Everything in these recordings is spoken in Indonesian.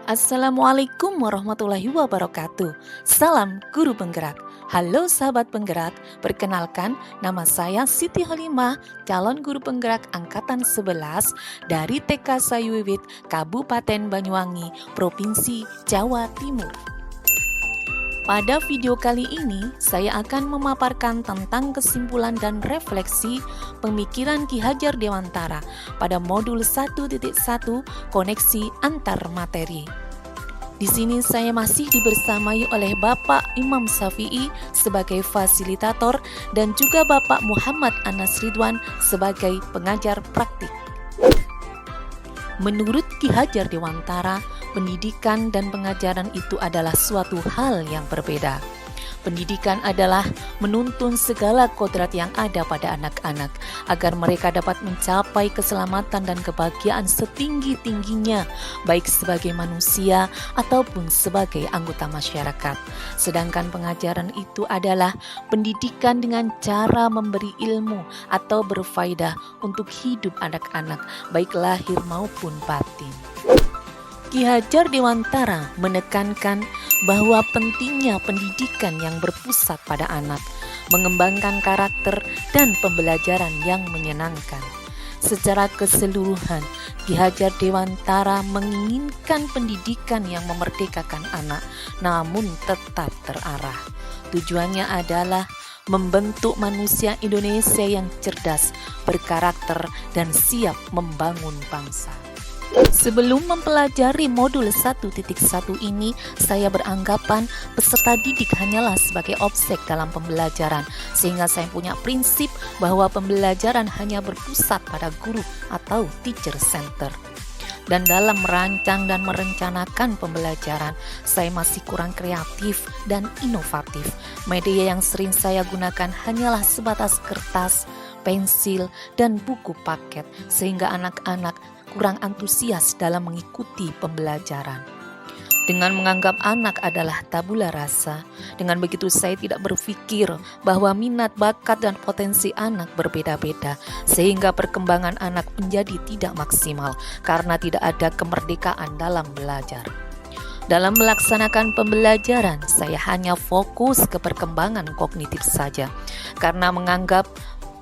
Assalamualaikum warahmatullahi wabarakatuh. Salam guru penggerak. Halo sahabat penggerak, perkenalkan nama saya Siti Halimah, calon guru penggerak angkatan 11 dari TK Sayuwiwit, Kabupaten Banyuwangi, Provinsi Jawa Timur. Pada video kali ini, saya akan memaparkan tentang kesimpulan dan refleksi pemikiran Ki Hajar Dewantara pada modul 1.1 koneksi antar materi. Di sini saya masih dibersamai oleh Bapak Imam Syafi'i sebagai fasilitator dan juga Bapak Muhammad Anas Ridwan sebagai pengajar praktik. Menurut Ki Hajar Dewantara, pendidikan dan pengajaran itu adalah suatu hal yang berbeda. Pendidikan adalah menuntun segala kodrat yang ada pada anak-anak agar mereka dapat mencapai keselamatan dan kebahagiaan setinggi-tingginya, baik sebagai manusia ataupun sebagai anggota masyarakat. Sedangkan pengajaran itu adalah pendidikan dengan cara memberi ilmu atau berfaedah untuk hidup anak-anak, baik lahir maupun batin. Ki Hajar Dewantara menekankan bahwa pentingnya pendidikan yang berpusat pada anak, mengembangkan karakter dan pembelajaran yang menyenangkan. Secara keseluruhan, Ki Hajar Dewantara menginginkan pendidikan yang memerdekakan anak, namun tetap terarah. Tujuannya adalah membentuk manusia Indonesia yang cerdas, berkarakter, dan siap membangun bangsa. Sebelum mempelajari modul 1.1 ini, saya beranggapan peserta didik hanyalah sebagai objek dalam pembelajaran, sehingga saya punya prinsip bahwa pembelajaran hanya berpusat pada guru atau teacher center. Dan dalam merancang dan merencanakan pembelajaran, saya masih kurang kreatif dan inovatif. Media yang sering saya gunakan hanyalah sebatas kertas, pensil, dan buku paket, sehingga anak-anak kurang antusias dalam mengikuti pembelajaran. Dengan menganggap anak adalah tabula rasa, dengan begitu saya tidak berpikir bahwa minat, bakat, dan potensi anak berbeda-beda, sehingga perkembangan anak menjadi tidak maksimal karena tidak ada kemerdekaan dalam belajar. Dalam melaksanakan pembelajaran, saya hanya fokus ke perkembangan kognitif saja, karena menganggap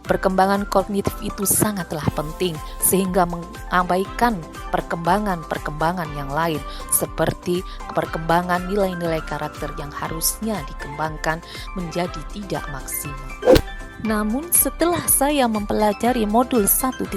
perkembangan kognitif itu sangatlah penting, sehingga mengabaikan perkembangan yang lain seperti perkembangan nilai-nilai karakter yang harusnya dikembangkan menjadi tidak maksimal. Namun setelah saya mempelajari modul 1.1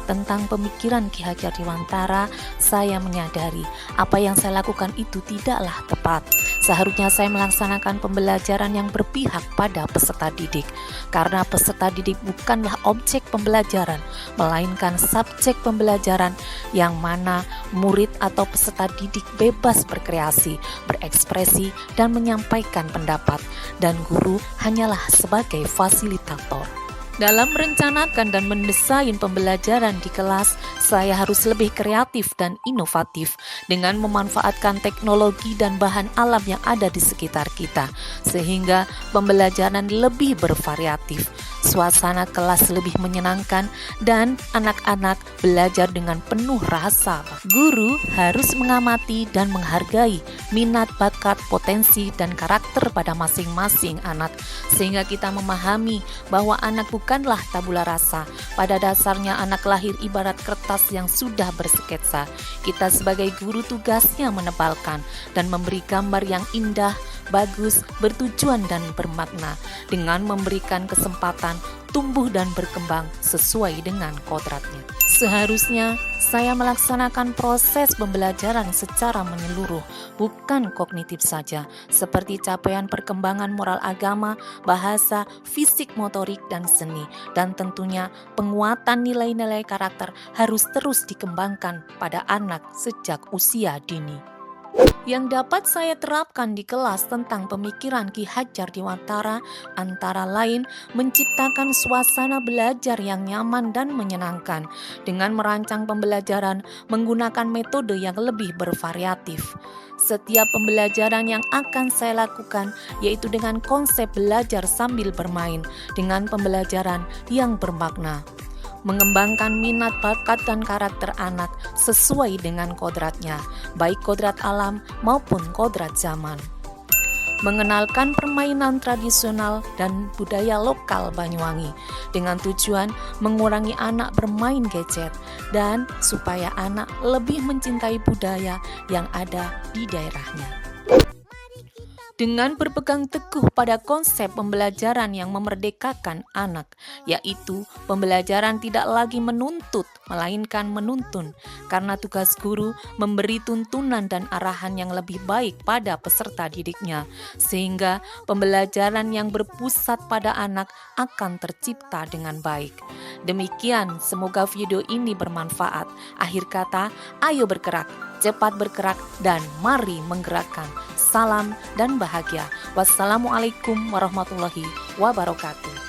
tentang pemikiran Ki Hajar Dewantara, saya menyadari apa yang saya lakukan itu tidaklah tepat. Seharusnya saya melaksanakan pembelajaran yang berpihak pada peserta didik, karena peserta didik bukanlah objek pembelajaran, melainkan subjek pembelajaran yang mana murid atau peserta didik bebas berkreasi, berekspresi, dan menyampaikan pendapat, dan guru hanyalah sebagai fasilitator. Dalam merencanakan dan mendesain pembelajaran di kelas, saya harus lebih kreatif dan inovatif dengan memanfaatkan teknologi dan bahan alam yang ada di sekitar kita, sehingga pembelajaran lebih bervariatif, suasana kelas lebih menyenangkan, dan anak-anak belajar dengan penuh rasa. Guru harus mengamati dan menghargai minat, bakat, potensi, dan karakter pada masing-masing anak, sehingga kita memahami bahwa anak bukanlah tabula rasa. Pada dasarnya anak lahir ibarat kertas yang sudah bersketsa. Kita sebagai guru tugasnya menebalkan dan memberi gambar yang indah, bagus, bertujuan, dan bermakna dengan memberikan kesempatan tumbuh dan berkembang sesuai dengan kodratnya. Seharusnya saya melaksanakan proses pembelajaran secara menyeluruh, bukan kognitif saja, seperti capaian perkembangan moral agama, bahasa, fisik, motorik, dan seni. Dan tentunya penguatan nilai-nilai karakter harus terus dikembangkan pada anak sejak usia dini. Yang dapat saya terapkan di kelas tentang pemikiran Ki Hajar Dewantara antara lain menciptakan suasana belajar yang nyaman dan menyenangkan dengan merancang pembelajaran menggunakan metode yang lebih bervariatif. Setiap pembelajaran yang akan saya lakukan yaitu dengan konsep belajar sambil bermain dengan pembelajaran yang bermakna. mengembangkan minat, bakat, dan karakter anak sesuai dengan kodratnya, baik kodrat alam maupun kodrat zaman. Mengenalkan permainan tradisional dan budaya lokal Banyuwangi dengan tujuan mengurangi anak bermain gadget dan supaya anak lebih mencintai budaya yang ada di daerahnya. Dengan berpegang teguh pada konsep pembelajaran yang memerdekakan anak, yaitu pembelajaran tidak lagi menuntut, melainkan menuntun, karena tugas guru memberi tuntunan dan arahan yang lebih baik pada peserta didiknya, sehingga pembelajaran yang berpusat pada anak akan tercipta dengan baik. Demikian, semoga video ini bermanfaat. Akhir kata, ayo bergerak, cepat bergerak, dan mari menggerakkan. Salam dan bahagia. Wassalamualaikum warahmatullahi wabarakatuh.